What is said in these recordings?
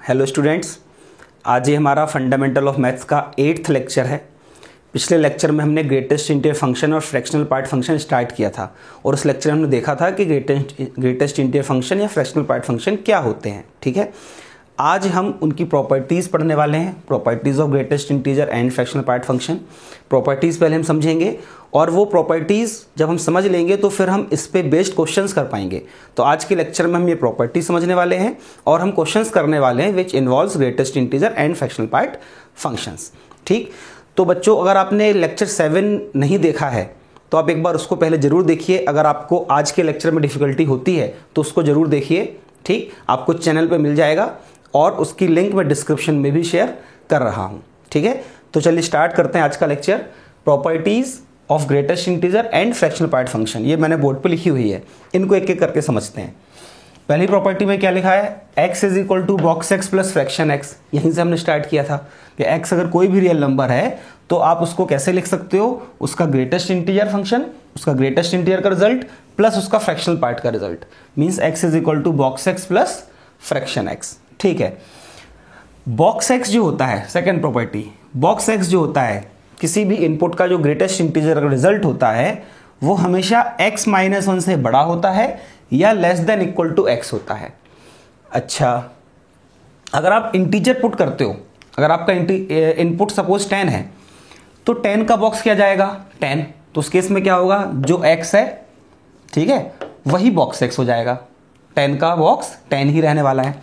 Hello students, आज ये हमारा फंडामेंटल ऑफ मैथ्स का 8th लेक्चर है। पिछले लेक्चर में हमने ग्रेटेस्ट इंटीजर फंक्शन और फ्रैक्शनल पार्ट फंक्शन स्टार्ट किया था और उस लेक्चर में हमने देखा था कि ग्रेटेस्ट इंटीजर फंक्शन या फ्रैक्शनल पार्ट फंक्शन क्या होते हैं। ठीक है, आज हम उनकी प्रॉपर्टीज़ पढ़ने वाले हैं, properties of greatest integer and fractional part function. Properties पहले हम समझेंगे और वो प्रॉपर्टीज़ जब हम समझ लेंगे तो फिर हम इस पे बेस्ड क्वेश्चंस कर पाएंगे। तो आज के लेक्चर में हम ये प्रॉपर्टी समझने वाले हैं और हम क्वेश्चंस करने वाले हैं which involves greatest integer and fractional part functions. ठीक, तो बच्चों अगर आपने लेक्चर 7 नहीं देखा है तो आप एक बार उसको पहले ज़रूर देखिए। अगर आपको आज के लेक्चर में डिफ़िकल्टी होती है तो उसको ज़रूर देखिए। ठीक, आपको चैनल पे मिल जाएगा और उसकी लिंक मैं डिस्क्रिप्शन में भी शेयर कर रहा हूँ। ठीक है, तो चलिए स्टार्ट करते हैं आज का lecture. Properties of greatest integer and fractional part function, ये मैंने बोर्ड पे लिखी हुई है, इनको एक एक करके समझते हैं। पहली प्रॉपर्टी में क्या लिखा है, x is equal to box X plus fraction X. यहीं से हमने स्टार्ट किया था कि x अगर कोई भी रियल नंबर है तो आप उसको कैसे लिख सकते हो, उसका ग्रेटेस्ट इंटीजर फंक्शन, उसका ग्रेटेस्ट इंटीजर का रिजल्ट प्लस उसका फ्रैक्शनल पार्ट का result, means x is equal to box X plus fraction X. ठीक है, बॉक्स एक्स जो होता है, सेकेंड प्रॉपर्टी, बॉक्स एक्स जो होता है किसी भी इनपुट का जो ग्रेटेस्ट इंटीजर का रिजल्ट होता है वो हमेशा x माइनस 1 से बड़ा होता है या less than equal to x होता है। अच्छा, अगर आप इंटीजर पुट करते हो, अगर आपका इनपुट सपोज 10 है तो 10 का बॉक्स क्या जाएगा 10, तो उस केस में क्या होगा, जो x है, ठीक है, वही बॉक्स x हो जाएगा, 10 का बॉक्स 10 ही रहने वाला है।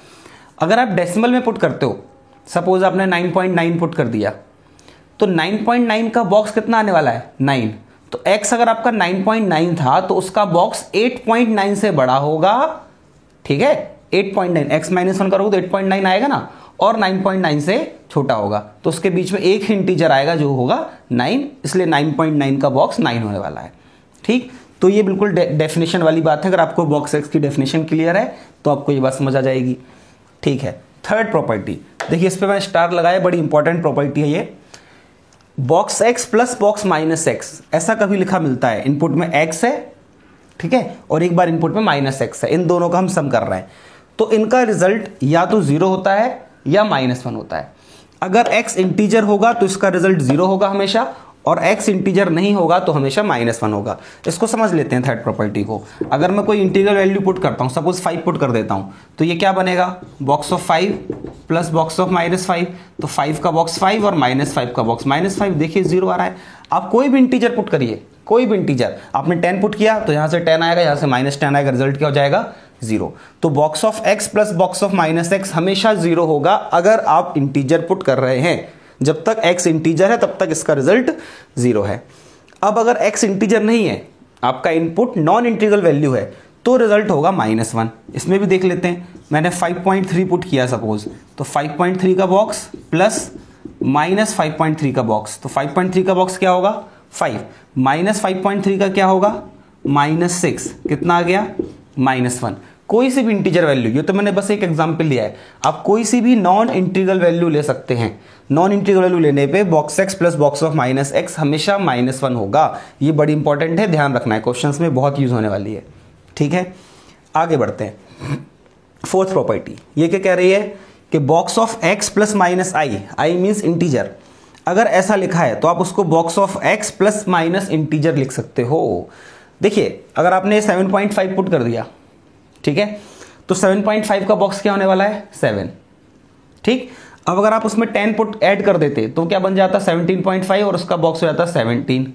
अगर आप डेसिमल में पुट करते हो, सपोज आपने 9.9 पुट कर दिया तो 9.9 का बॉक्स कितना आने वाला है 9, तो x अगर आपका 9.9 था तो उसका बॉक्स 8.9 से बड़ा होगा। ठीक है, 8.9 x माइनस 1 करोगे तो 8.9 आएगा ना, और 9.9 से छोटा होगा तो उसके बीच में एक ही इंटीजर आएगा जो होगा 9, इसलिए 9.9 का बॉक्स 9 होने वाला है। ठीक, तो ये बिल्कुल डेफिनेशन वाली बात है। अगर आपको बॉक्स एक्स की डेफिनेशन क्लियर है तो आपको ये बात समझ आ जाएगी। ठीक है, थर्ड प्रॉपर्टी देखिए, इस पे मैंने स्टार लगाया, बड़ी इंपॉर्टेंट प्रॉपर्टी है ये। Box X plus box minus x, ऐसा कभी लिखा मिलता है, इनपुट में x है, ठीक है, और एक बार इनपुट में माइनस एक्स है, इन दोनों का हम सम कर रहे हैं, तो इनका रिजल्ट या तो 0 होता है या -1 होता है। अगर x इंटीजर होगा तो इसका रिजल्ट 0 होगा हमेशा, और x इंटीजर नहीं होगा तो हमेशा -1 होगा। इसको समझ लेते हैं थर्ड प्रॉपर्टी को। अगर मैं कोई इंटीग्रल वैल्यू पुट करता हूँ, सपोज 5 पुट कर देता हूँ, तो ये क्या बनेगा, box of 5 plus box of -5, तो 5 का बॉक्स 5 और -5 का बॉक्स -5, देखिए 0 आ रहा है। आप कोई भी इंटीजर पुट करिए, कोई भी इंटीजर, आपने 10 पुट किया तो यहाँ से 10 आएगा, यहाँ से -10 आएगा, रिजल्ट क्या हो जाएगा 0। तो box of x plus box of -x हमेशा 0 होगा अगर आप इंटीजर पुट कर रहे हैं। जब तक x इंटीजर है तब तक इसका रिजल्ट 0 है। अब अगर x इंटीजर नहीं है, आपका इनपुट नॉन इंटीग्रल वैल्यू है, तो रिजल्ट होगा -1। इसमें भी देख लेते हैं, मैंने 5.3 पुट किया सपोज, तो 5.3 का बॉक्स प्लस -5.3 का बॉक्स, तो 5.3 का बॉक्स क्या होगा 5, -5.3 का क्या होगा -6, कितना आ गया -1। कोई सी भी इंटीजर वैल्यू, ये तो मैंने बस एक एग्जांपल लिया है, आप कोई सी भी नॉन इंटीग्रल वैल्यू ले सकते हैं। नॉन इंटीग्रल वैल्यू लेने पे box X plus box of -x हमेशा -1 होगा। ये बड़ी इंपॉर्टेंट है, ध्यान रखना है, क्वेश्चंस में बहुत यूज होने वाली है। ठीक है, आगे बढ़ते हैं। फोर्थ प्रॉपर्टी ये क्या कह रही है कि box of x plus -i means integer, अगर ऐसा लिखा है तो आप उसको box of x plus minus integer लिख सकते हो। देखिए, अगर आपने 7.5 पुट कर दिया, ठीक है, तो 7.5 का बॉक्स क्या होने वाला है 7। ठीक, अब अगर आप उसमें 10 पुट ऐड कर देते तो क्या बन जाता 17.5 और उसका बॉक्स हो जाता 17।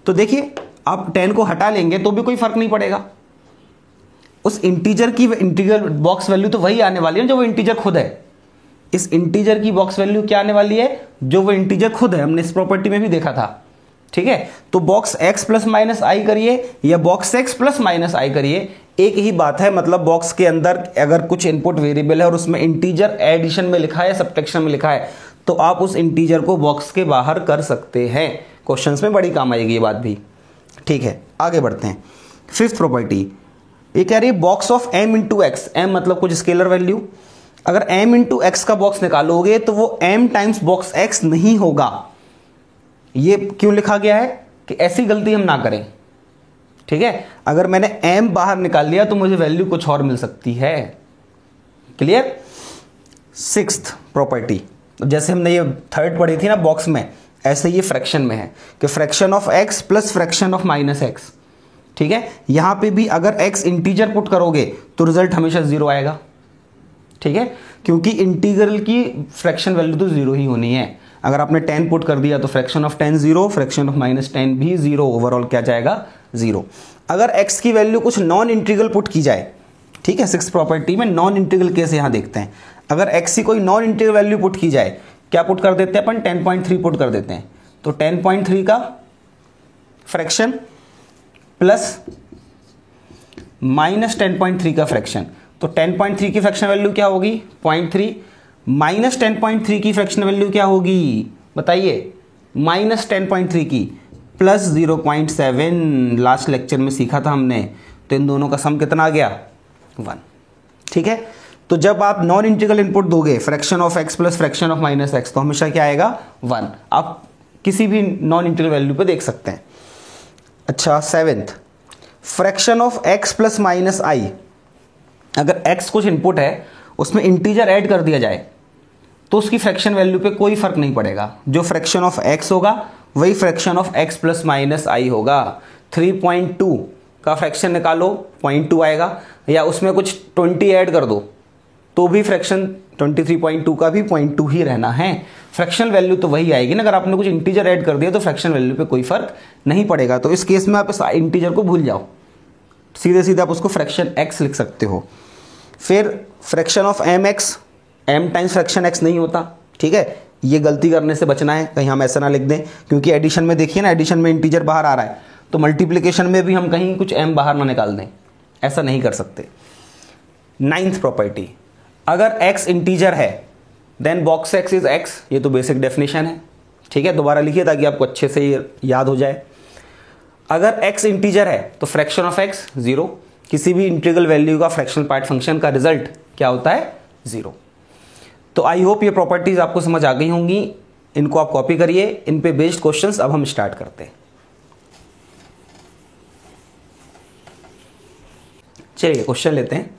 तो देखिए, आप 10 को हटा लेंगे तो भी कोई फर्क नहीं पड़ेगा, उस इंटीजर की इंटीग्रल बॉक्स वैल्यू तो वही आने वाली है जो वो इंटीजर खुद है। इस इंटीजर की बॉक्स वैल्यू क्या आने वाली है, जो वो इंटीजर खुद है, हमने इस प्रॉपर्टी में भी देखा था। ठीक है, तो बॉक्स x प्लस -i करिए या बॉक्स x प्लस -i करिए, एक ही बात है। मतलब बॉक्स के अंदर अगर कुछ इनपुट वेरिएबल है और उसमें इंटीजर एडिशन में लिखा है, सब्ट्रैक्शन में लिखा है, तो आप उस इंटीजर को बॉक्स के बाहर कर सकते हैं। क्वेश्चंस में बड़ी काम आएगी ये बात भी। ठीक है, आगे बढ़ते हैं। फिफ्थ प्रॉपर्टी ये कह रही है box of m into x, m मतलब कुछ स्केलर वैल्यू, अगर m इंटू एक्स का बॉक्स निकालोगे तो वो m टाइम्स बॉक्स x नहीं होगा। ये क्यों लिखा गया है कि ऐसी गलती हम ना करें। ठीक है, अगर मैंने m बाहर निकाल लिया तो मुझे वैल्यू कुछ और मिल सकती है। क्लियर, सिक्स्थ प्रॉपर्टी, जैसे हमने ये थर्ड पढ़ी थी ना बॉक्स में, ऐसे ये फ्रैक्शन में है कि fraction of x plus fraction of minus x. ठीक है, यहां पे भी अगर एक्स इंटीजर पुट करोगे तो रिजल्ट हमेशा जीरो आएगा। ठीक है, क्योंकि इंटीग्रल की फ्रैक्शन वैल्यू तो जीरो ही होनी है। अगर आपने 10 पुट कर दिया तो fraction of 10 zero, fraction of minus 10 भी जीरो, ओवरऑल क्या जाएगा जीरो। अगर एक्स की वैल्यू कुछ नॉन इंटीग्रल पुट की जाए, ठीक है, सिक्स प्रॉपर्टी में नॉन इंटीग्रल केस यहां देखते हैं। अगर एक्स की कोई नॉन इंटीग्रल वैल्यू पुट की जाए, क्या पुट कर देते हैं अपन, 10.3 पुट कर देते हैं। तो 10.3 का फ्रैक्शन प्लस माइनस 10.3 का फ्रैक्शन, तो 10.3 की फ्रैक्शन वैल्यू क्या होगी 0.3, माइनस 10.3 की फ्रैक्शन वैल्यू क्या होगी बताइए, माइनस 10.3 की प्लस 0.7, लास्ट लेक्चर में सीखा था हमने। तो इन दोनों का सम कितना आ गया 1। ठीक है, तो जब आप नॉन इंटीग्रल इनपुट दोगे fraction of x plus fraction of minus x, तो हमेशा क्या आएगा 1। आप किसी भी नॉन इंटीग्रल वैल्यू पे देख सकते हैं। अच्छा, seventh, fraction of x plus minus i. अगर एक्स कुछ इनपुट है उसमें इंटीजर ऐड कर दिया जाए तो उसकी फ्रैक्शन वैल्यू पे कोई फर्क नहीं पड़ेगा। जो फ्रैक्शन ऑफ एक्स होगा वही fraction of x plus minus i होगा। 3.2 का फ्रैक्शन निकालो 0.2 आएगा, या उसमें कुछ 20 ऐड कर दो तो भी फ्रैक्शन 23.2 का भी 0.2 ही रहना है। फ्रैक्शन वैल्यू तो वही आएगी ना। अगर आपने कुछ इंटीजर ऐड कर दिया तो फ्रैक्शन वैल्यू पे कोई फर्क नहीं पड़ेगा। तो इस केस में आप इस इंटीजर को भूल जाओ, सीधे सीधे आप उसको फ्रैक्शन एक्स लिख सकते हो। फिर fraction of M X, M times fraction X नहीं होता। ठीक है, ये गलती करने से बचना है, कहीं हम ऐसा ना लिख दें, क्योंकि एडिशन में देखिए ना, एडिशन में इंटीजर बाहर आ रहा है, तो मल्टीप्लिकेशन में भी हम कहीं कुछ एम बाहर ना निकाल दें, ऐसा नहीं कर सकते। नाइन्थ प्रॉपर्टी, अगर x इंटीजर है then box x is x, ये तो बेसिक डेफिनेशन है। ठीक है, दोबारा लिखिए ताकि आपको अच्छे से ये याद हो जाए। अगर x इंटीजर है तो फ्रैक्शन ऑफ x जीरो, किसी भी इंटीग्रल वैल्यू का फ्रैक्शनल पार्ट फंक्शन का रिजल्ट क्या होता है जीरो। तो आई होप ये प्रॉपर्टीज आपको समझ आ गई होंगी, इनको आप कॉपी करिए। इन पे बेस्ड क्वेश्चंस अब हम स्टार्ट करते हैं। चलिए क्वेश्चन लेते हैं।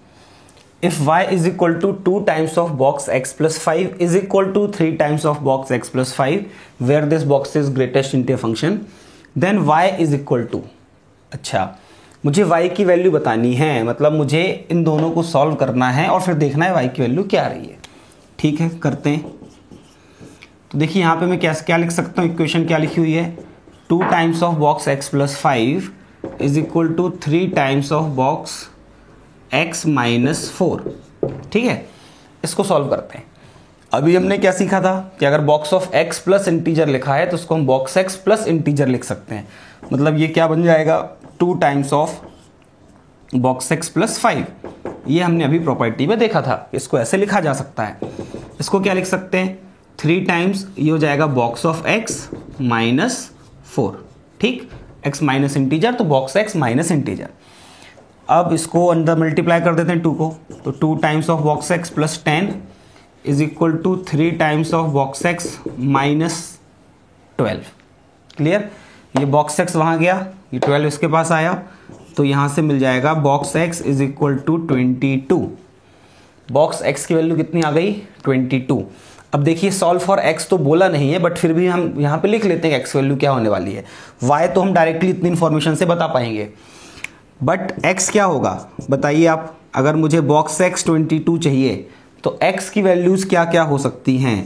If y is equal to 2 times of box x plus 5 is equal to 3 times of box x plus 5 where this box is greatest into a function then y is equal to, अच्छा मुझे y की value बतानी है, मतलब मुझे इन दोनों को solve करना है और फिर देखना है y की वैल्यू क्या आ रही है। ठीक है, करते हैं। तो देखिए यहाँ पे मैं क्या लिख सकता हूँ, इक्वेशन क्या लिखी हुई है, 2 times of box x plus 5 is equal to 3 times of box x minus 4। ठीक है, इसको सॉल्व करते हैं। अभी हमने क्या सीखा था कि अगर box of x plus integer लिखा है तो उसको हम बॉक्स x प्लस इंटीजर लिख सकते हैं। मतलब ये क्या बन जाएगा, 2 times of box x plus 5। ये हमने अभी प्रॉपर्टी में देखा था, इसको ऐसे लिखा जा सकता है। इसको क्या लिख सकते हैं, 3 टाइम्स ये हो जाएगा बॉक्स ऑफ x माइनस 4। ठीक, x माइनस इंटीजर तो बॉक्स x माइनस इंटीजर। अब इसको अंदर मल्टीप्लाई कर देते हैं 2 को, तो 2 times of box x plus 10 is equal to 3 times of box x minus 12। Clear, ये बॉक्स x वहाँ गया, ये 12 इसके पास आया, तो यहाँ से मिल जाएगा box x is equal to 22। Box x की वैल्यू कितनी आ गई 22। अब देखिए सॉल्व फॉर x तो बोला नहीं है, बट फिर भी हम यहाँ पे लिख लेते हैं x वैल्यू क्या होने वाली है। y तो हम डायरेक्टली इतनी इन्फॉर्मेशन से बता पाएंगे, बट x क्या होगा बताइए आप। अगर मुझे बॉक्स x 22 चाहिए तो x की वैल्यूज क्या क्या हो सकती हैं।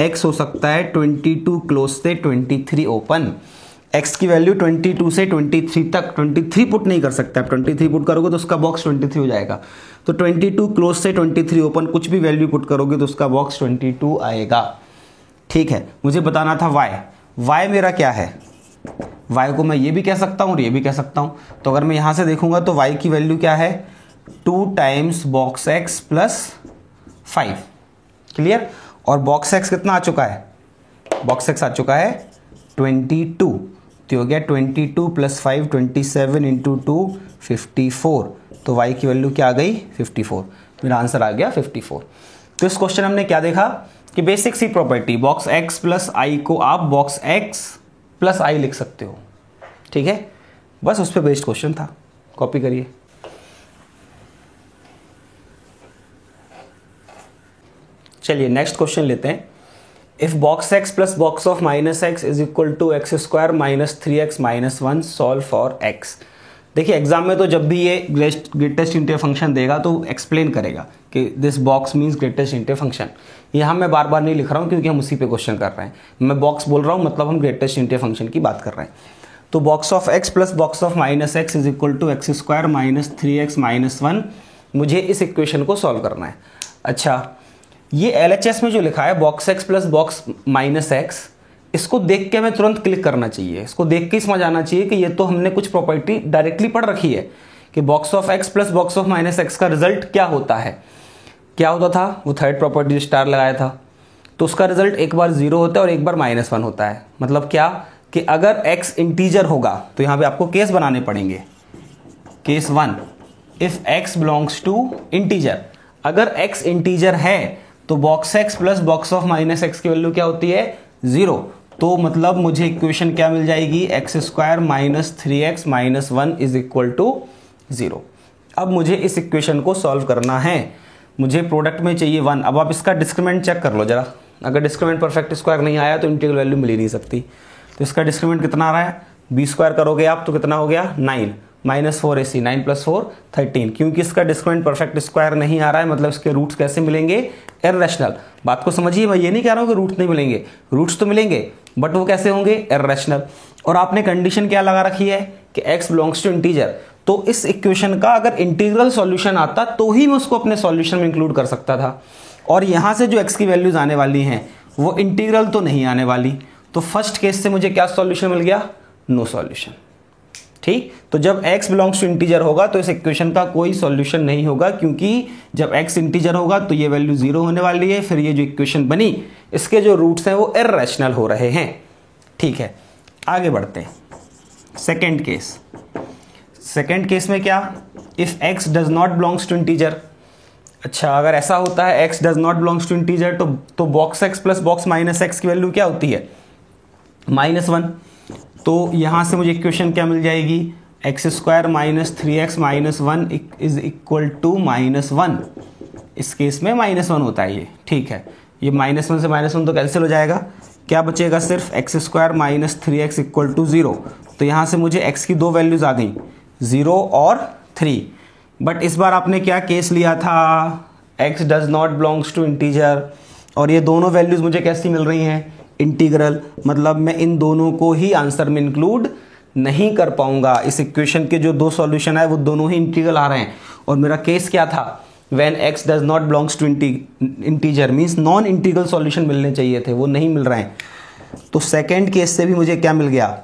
x हो सकता है 22 क्लोज से 23 ओपन। x की वैल्यू 22 से 23 तक, 23 पुट नहीं कर सकते आप, 23 पुट करोगे तो उसका बॉक्स 23 हो जाएगा। तो 22 क्लोज से 23 ओपन, कुछ भी वैल्यू पुट करोगे तो उसका बॉक्स 22 आएगा। ठीक है, मुझे बताना था y मेरा क्या है। y को मैं ये भी कह सकता हूँ और ये भी कह सकता हूँ। तो अगर मैं यहाँ से देखूंगा तो y की वैल्यू क्या है, 2 times box x plus 5। Clear, और बॉक्स x कितना आ चुका है, बॉक्स x आ चुका है 22, तो हो गया 22 प्लस 5 27 इंटू 2 54। तो y की वैल्यू क्या आ गई 54। मेरा आंसर आ गया 54। तो इस क्वेश्चन हमने क्या देखा कि बेसिक सी प्रॉपर्टी बॉक्स x प्लस आई को आप बॉक्स x प्लस आई लिख सकते हो। ठीक है, बस उस पर बेस्ड क्वेश्चन था, कॉपी करिए। चलिए नेक्स्ट क्वेश्चन लेते हैं। If box X plus box of minus X is equal to X square minus 3x minus 1 solve for X. देखिए एग्जाम में तो जब भी ये ग्रेटेस्ट इंटीजर फंक्शन देगा तो एक्सप्लेन करेगा कि this box means greatest integer function. यहाँ मैं बार बार नहीं लिख रहा हूँ क्योंकि हम उसी पे क्वेश्चन कर रहे हैं। मैं बॉक्स बोल रहा हूँ मतलब हम ग्रेटेस्ट इंटीजर फंक्शन की बात कर रहे हैं। तो box of x plus box of minus X is equal to X square minus 3x minus 1, मुझे इस इक्वेशन को सॉल्व करना है। अच्छा, ये LHS में जो लिखा है box X plus box minus x, इसको देख के हमें तुरंत क्लिक करना चाहिए। इसको देख के समझ आना चाहिए कि ये तो हमने कुछ प्रॉपर्टी डायरेक्टली पढ़ रखी है कि box of x plus box of minus x का रिजल्ट क्या होता है। क्या होता था, वो थर्ड प्रॉपर्टी स्टार लगाया था, तो उसका रिजल्ट एक बार 0 होता है और एक बार -1 होता है। मतलब क्या कि अगर x इंटीजर होगा तो यहाँ पे आपको केस बनाने पड़ेंगे। Case 1, if x belongs to integer, अगर x इंटीजर है तो box X plus box of minus x की वैल्यू क्या होती है, 0। तो मतलब मुझे इक्वेशन क्या मिल जाएगी, X square minus 3x minus 1 is equal to 0। अब मुझे इस इक्वेशन को सॉल्व करना है। मुझे प्रोडक्ट में चाहिए 1। अब आप इसका डिस्क्रिमिनेंट चेक कर लो जरा। अगर डिस्क्रिमिनेंट परफेक्ट स्क्वायर नहीं आया तो इंटीग्रल वैल्यू मिल ही नहीं सकती। तो इसका डिस्क्रिमिनेंट कितना आ रहा है, b स्क्वायर करोगे आप तो कितना हो गया 9 माइनस 4ac, 9 प्लस 4 13। क्योंकि इसका डिस्क्रिमिनेंट परफेक्ट स्क्वायर नहीं आ रहा है मतलब इसके रूट्स कैसे मिलेंगे, इर्रेशनल। बात को समझिए, मैं ये नहीं कह रहा हूँ कि रूट नहीं मिलेंगे, रूट्स तो मिलेंगे बट वो कैसे होंगे, इर्रेशनल। और आपने कंडीशन क्या लगा रखी है कि x बिलोंग्स टू इंटीजर। तो इस इक्वेशन का अगर इंटीग्रल सॉल्यूशन आता तो ही मैं उसको अपने सॉल्यूशन में इंक्लूड कर सकता था। और यहाँ से जो x की वैल्यूज आने वाली हैं वो इंटीग्रल तो नहीं आने वाली। तो फर्स्ट केस से मुझे क्या सॉल्यूशन मिल गया, नो सॉल्यूशन। ठीक, तो जब x बिलोंग्स टू इंटीजर होगा तो इस इक्वेशन का कोई सॉल्यूशन नहीं होगा, क्योंकि जब x इंटीजर होगा तो ये वैल्यू 0 होने वाली है। फिर ये जो इक्वेशन बनी इसके जो रूट्स हैं वो इर्रेशनल हो रहे हैं। ठीक है, आगे बढ़ते हैं। सेकेंड केस, सेकेंड केस में क्या, if x does not belongs to integer. अच्छा, अगर ऐसा होता है x does not belongs to integer तो box x plus box minus x की वैल्यू क्या होती है, -1। तो यहां से मुझे इक्वेशन क्या मिल जाएगी, X square minus 3x minus 1 is equal to -1। इस केस में -1 होता है ये। ठीक है, ये -1 से -1 तो कैंसिल हो जाएगा, क्या बचेगा, सिर्फ X square minus 3x equal to 0। तो यहां से मुझे x की 2 वैल्यूज आ गई, 0 और 3। बट इस बार आपने क्या केस लिया था, x does not belongs to integer, और ये दोनों वैल्यूज मुझे कैसी मिल रही हैं, इंटीग्रल। मतलब मैं इन दोनों को ही आंसर में इंक्लूड नहीं कर पाऊंगा। इस इक्वेशन के जो 2 सॉल्यूशन है वो दोनों ही इंटीग्रल आ रहे हैं। और मेरा केस क्या था, when x does not belongs to integer means non integral solution मिलने चाहिए थे, वो नहीं मिल रहे हैं। तो सेकेंड केस से भी मुझे क्या मिल गया,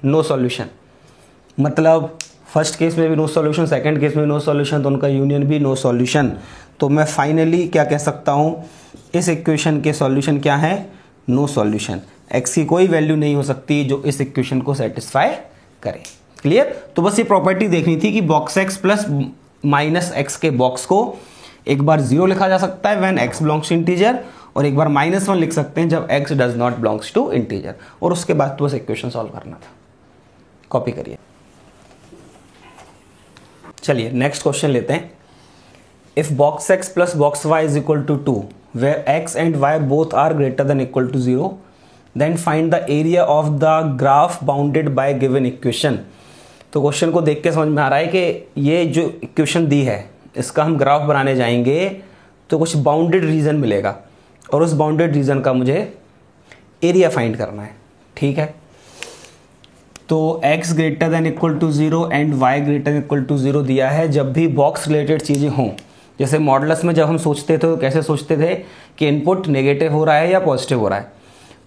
नो सॉल्यूशन। मतलब फर्स्ट केस में भी नो सॉल्यूशन, सेकेंड केस में नो सॉल्यूशन, तो उनका यूनियन भी नो सॉल्यूशन। तो मैं फाइनली क्या कह सकता हूँ, इस इक्वेशन के सॉल्यूशन क्या है, नो सॉल्यूशन। x की कोई वैल्यू नहीं हो सकती जो इस इक्वेशन को सेटिस्फाई करे। क्लियर। तो बस ये प्रॉपर्टी देखनी थी कि box x plus minus X के बॉक्स को एक बार 0 लिखा जा सकता है when x belongs to integer, और एक बार -1 लिख सकते हैं जब x does not belongs to integer. और उसके बाद तो बस इक्वेशन सॉल्व करना था। कॉपी करिए। चलिए नेक्स्ट क्वेश्चन लेते हैं। If box x plus box y is equal to 2 where x and y both are greater than equal to 0, then find the area of the graph bounded by given equation। तो question को देख के समझ में आ रहा है कि ये जो इक्वेशन दी है इसका हम ग्राफ बनाने जाएंगे तो कुछ बाउंडेड रीजन मिलेगा, और उस बाउंडेड रीजन का मुझे एरिया फाइंड करना है। ठीक है, तो x greater than equal to 0 and y greater than equal to 0 दिया है जब भी बॉक्स रिलेटेड चीज़ें हों। जैसे मॉडुलस में जब हम सोचते थे तो कैसे सोचते थे कि इनपुट नेगेटिव हो रहा है या पॉजिटिव हो रहा है,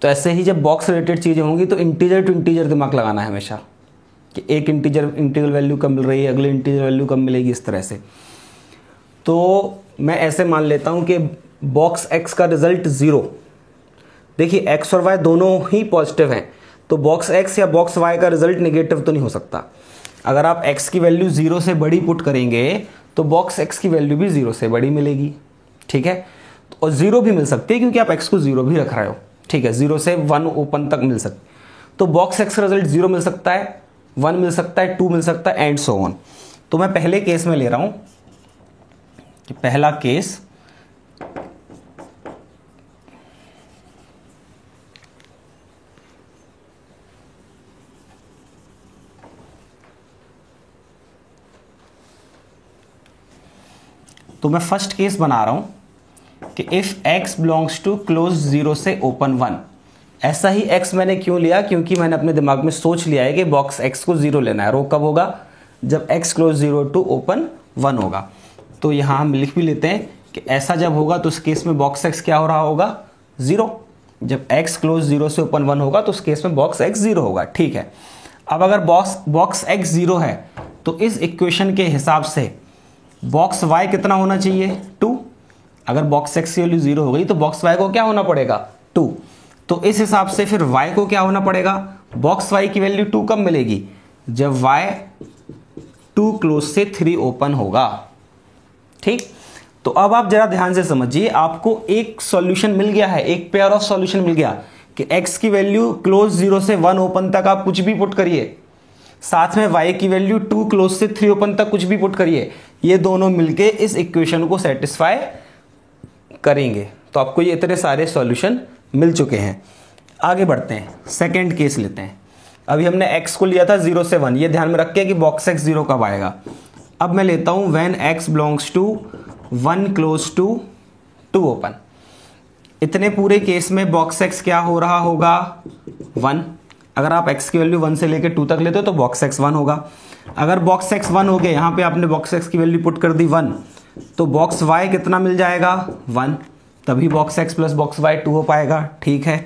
तो ऐसे ही जब बॉक्स रिलेटेड चीज़ें होंगी तो इंटीजर टू इंटीजर दिमाग लगाना है हमेशा कि एक इंटीग्रल वैल्यू कब मिल रही है, अगले इंटीजर वैल्यू कब मिलेगी, इस तरह से। तो मैं ऐसे मान लेता हूँ कि बॉक्स x का रिजल्ट 0। देखिए x और y दोनों ही पॉजिटिव हैं, तो बॉक्स x या बॉक्स y का रिजल्ट नेगेटिव तो नहीं हो सकता। अगर आप x की वैल्यू 0 से बड़ी पुट करेंगे तो बॉक्स x की वैल्यू भी 0 से बड़ी मिलेगी। ठीक है, और 0 भी मिल सकती है क्योंकि आप x को 0 भी रख रहे हो। ठीक है, 0 से 1 ओपन तक मिल सकती, तो बॉक्स x का रिजल्ट 0 मिल सकता है, 1 मिल सकता है, 2 मिल सकता है, एंड सो ऑन। तो मैं पहले केस में ले रहा हूं कि पहला केस तो मैं फर्स्ट केस बना रहा हूं कि if x belongs to close 0 से ओपन 1। ऐसा ही x मैंने क्यों लिया, क्योंकि मैंने अपने दिमाग में सोच लिया है कि बॉक्स x को 0 लेना है। रो कब होगा, जब x क्लोज 0 टू ओपन 1 होगा। तो यहां हम लिख भी लेते हैं कि ऐसा जब होगा तो उस केस में बॉक्स x क्या हो रहा होगा, 0। जब x क्लोज 0 से ओपन 1 होगा तो उस केस में बॉक्स x 0 होगा। ठीक है, अब अगर बॉक्स x 0 है तो इस इक्वेशन के हिसाब से बॉक्स y कितना होना चाहिए, 2। अगर बॉक्स x की वैल्यू 0 हो गई तो बॉक्स y को क्या होना पड़ेगा, 2। तो इस हिसाब से फिर y को क्या होना पड़ेगा, बॉक्स y की वैल्यू 2 कब मिलेगी, जब y 2 क्लोज से 3 ओपन होगा। ठीक, तो अब आप जरा ध्यान से समझिए, आपको एक सॉल्यूशन मिल गया है, एक पेयर ऑफ सॉल्यूशन मिल गया कि x की वैल्यू क्लोज 0 से 1 ओपन तक आप कुछ भी पुट करिए, साथ में y की वैल्यू 2 क्लोज से 3 ओपन तक कुछ भी पुट करिए, ये दोनों मिलके इस इक्वेशन को सेटिस्फाई करेंगे। तो आपको ये इतने सारे सॉल्यूशन मिल चुके हैं। आगे बढ़ते हैं, सेकंड केस लेते हैं। अभी हमने x को लिया था 0 से 1, ये ध्यान में रखिए कि बॉक्स x 0 कब आएगा। अब मैं लेता हूं when x belongs to 1 close to 2 open. इतने पूरे केस में बॉक्स x क्या हो रहा होगा, 1। अगर आप x की वैल्यू 1 से लेकर 2 तक लेते हो तो बॉक्स x 1 होगा। अगर बॉक्स x 1 हो गया, यहां पे आपने बॉक्स x की वैल्यू पुट कर दी 1, तो बॉक्स y कितना मिल जाएगा, 1। तभी box x plus box y 2 हो पाएगा। ठीक है,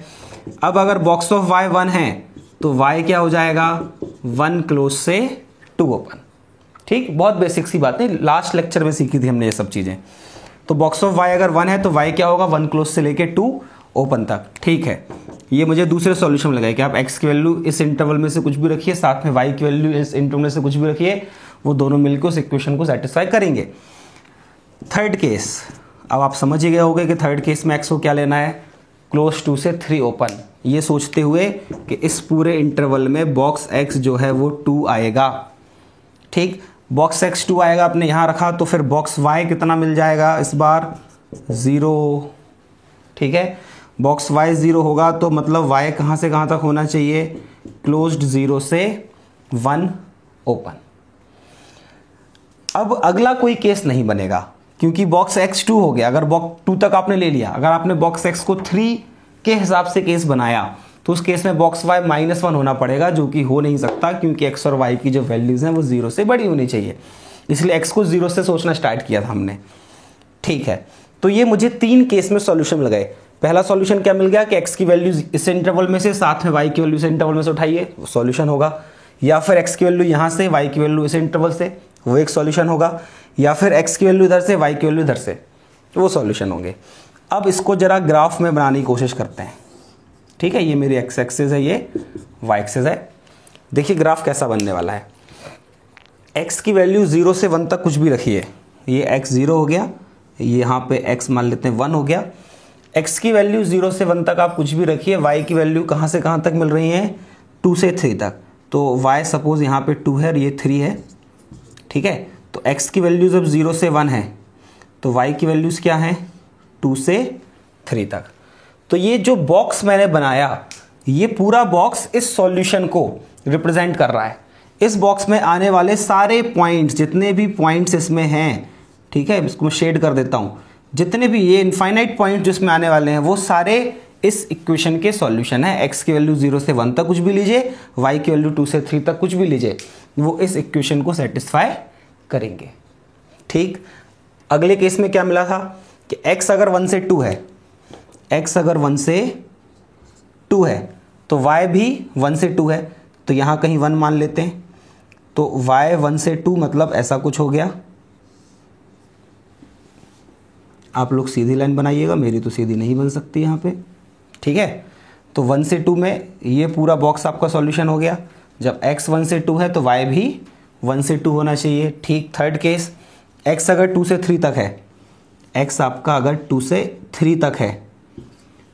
अब अगर बॉक्स ऑफ y 1 है तो y क्या हो जाएगा, 1 क्लोज से 2 ओपन। ठीक, बहुत बेसिक सी बात है, लास्ट लेक्चर में सीखी थी हमने ये सब चीजें। तो बॉक्स ऑफ y अगर 1 है तो y क्या होगा, 1 क्लोज से लेके 2 ओपन तक। ठीक है, ये मुझे दूसरे सॉल्यूशन में लगा कि आप x की वैल्यू इस इंटरवल में से कुछ भी रखिए, साथ में y की वैल्यू इस इंटरवल में से कुछ भी रखिए, वो दोनों मिलकर उस इक्वेशन को सेटिस्फाई करेंगे। थर्ड केस, अब आप समझ ही गए होंगे कि थर्ड केस में x को क्या लेना है, क्लोज 2 से 3 ओपन, ये सोचते हुए कि इस पूरे इंटरवल में बॉक्स x जो है वो 2 आएगा। ठीक, बॉक्स x 2 आएगा, आपने यहां रखा, तो फिर बॉक्स y कितना मिल जाएगा इस बार, 0। ठीक है, बॉक्स y 0 होगा तो मतलब y कहां से कहां तक होना चाहिए, क्लोज्ड 0 से 1 ओपन। अब अगला कोई केस नहीं बनेगा क्योंकि बॉक्स x 2 हो गया। अगर बॉक्स 2 तक आपने ले लिया, अगर आपने बॉक्स x को 3 के हिसाब से केस बनाया तो उस केस में बॉक्स y -1 होना पड़ेगा, जो कि हो नहीं सकता क्योंकि x और y की जो वैल्यूज हैं वो 0 से बड़ी होनी चाहिए। इसलिए x को 0 से सोचना स्टार्ट किया था हमने। ठीक है, तो ये मुझे 3 केस में सॉल्यूशन मिल गए। पहला सॉल्यूशन क्या मिल गया कि x की वैल्यू इस इंटरवल में से, साथ में y की वैल्यू इस इंटरवल में से उठाइए, सॉल्यूशन होगा। या फिर x की वैल्यू यहां से, y की वैल्यू इस इंटरवल से, वो एक सॉल्यूशन होगा। या फिर x की वैल्यू इधर से, y की वैल्यू इधर से, वो सॉल्यूशन होंगे। अब इसको जरा ग्राफ में बनाने की कोशिश करते हैं। ठीक है, ये मेरी x एक्सिस है, ये y एक्सिस है। देखिए ग्राफ कैसा बनने वाला है। x की वैल्यू 0 से 1 तक कुछ भी रखिए, ये x 0 हो गया, ये यहाँ पे x मान लेते हैं 1 हो गया। x की वैल्यू 0 से 1 तक आप कुछ भी रखिए, y की वैल्यू कहाँ से कहाँ तक मिल रही है, 2 से 3 तक। तो y सपोज यहाँ पे 2 है और ये 3 है। ठीक है, तो x की वैल्यू जब 0 से 1 है तो y की वैल्यूज क्या है, 2 से 3 तक। तो ये जो बॉक्स मैंने बनाया, ये पूरा बॉक्स इस सॉल्यूशन को रिप्रेजेंट कर रहा है। इस बॉक्स में आने वाले सारे पॉइंट्स, जितने भी पॉइंट्स इसमें हैं, ठीक है, इसको मैं शेड कर देता हूं, जितने भी ये इनफाइनाइट पॉइंट जिसमें आने वाले हैं वो सारे इस इक्वेशन के सॉल्यूशन है। x की वैल्यू 0 से 1 तक कुछ भी लीजिए, y की वैल्यू 2 से 3 तक कुछ भी लीजिए, वो इस इक्वेशन को सेटिस्फाई करेंगे। ठीक, अगले केस में क्या मिला था कि x अगर 1 से 2 है, x अगर 1 से 2 है तो y भी 1 से 2 है, तो यहां कहीं 1 मान लेते हैं। तो y 1 से 2 मतलब ऐसा कुछ हो गया। आप लोग सीधी लाइन बनाइएगा, मेरी तो सीधी नहीं बन सकती यहाँ पे। ठीक है, तो 1 से 2 में ये पूरा बॉक्स आपका सॉल्यूशन हो गया। जब x 1 से 2 है तो y भी 1 से 2 होना चाहिए। ठीक, थर्ड केस, x अगर 2 से 3 तक है, x आपका अगर 2 से 3 तक है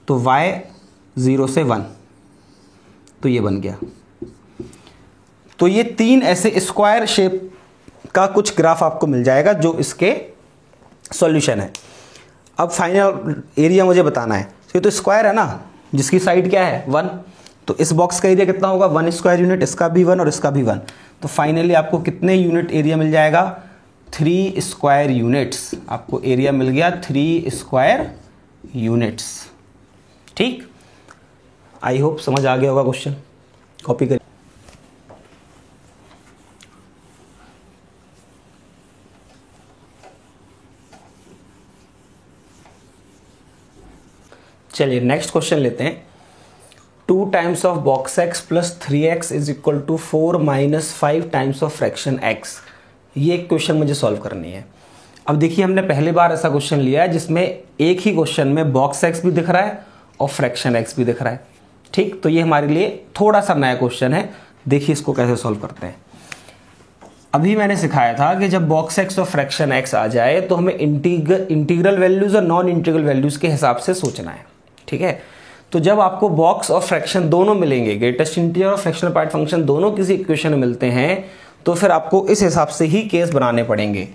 तो y 0 से 1, तो ये बन गया। तो ये 3 ऐसे स्क्वायर शेप का कुछ ग्राफ आपको मिल जाएगा जो इसके सॉल्यूशन है। अब फाइनल एरिया मुझे बताना है। ये तो स्क्वायर है ना, जिसकी साइड क्या है 1, तो इस बॉक्स का एरिया कितना होगा 1 स्क्वायर यूनिट, इसका भी 1 और इसका भी 1। तो फाइनली आपको कितने यूनिट एरिया मिल जाएगा, 3 स्क्वायर यूनिट्स, आपको एरिया मिल गया 3 स्क्वायर यूनिट्स। ठीक, आई होप समझ आ गया होगा क्वेश्चन। कॉपी करिए। चलिए नेक्स्ट क्वेश्चन लेते हैं। 2 times of box X plus 3x is equal to 4 minus 5 times of fraction x। ये एक क्वेश्चन मुझे सॉल्व करनी है। अब देखिए, हमने पहली बार ऐसा क्वेश्चन लिया है जिसमें एक ही क्वेश्चन में बॉक्स एक्स भी दिख रहा है और फ्रैक्शन एक्स भी दिख रहा है। ठीक, तो ये हमारे लिए थोड़ा सा नया क्वेश्चन है। देखिए इसको कैसे सॉल्व करते हैं। अभी मैंने सिखाया था कि जब बॉक्स एक्स और फ्रैक्शन एक्स आ जाए तो हमें इंटीग्रल वैल्यूज और नॉन इंटीग्रल वैल्यूज के हिसाब से सोचना है। ठीक है, तो जब आपको बॉक्स और फ्रैक्शन दोनों मिलेंगे, ग्रेटेस्ट इंटीजर और फ्रैक्शनल पार्ट फंक्शन दोनों किसी इक्वेशन में मिलते हैं, तो फिर आपको इस हिसाब से ही केस बनाने पड़ेंगे।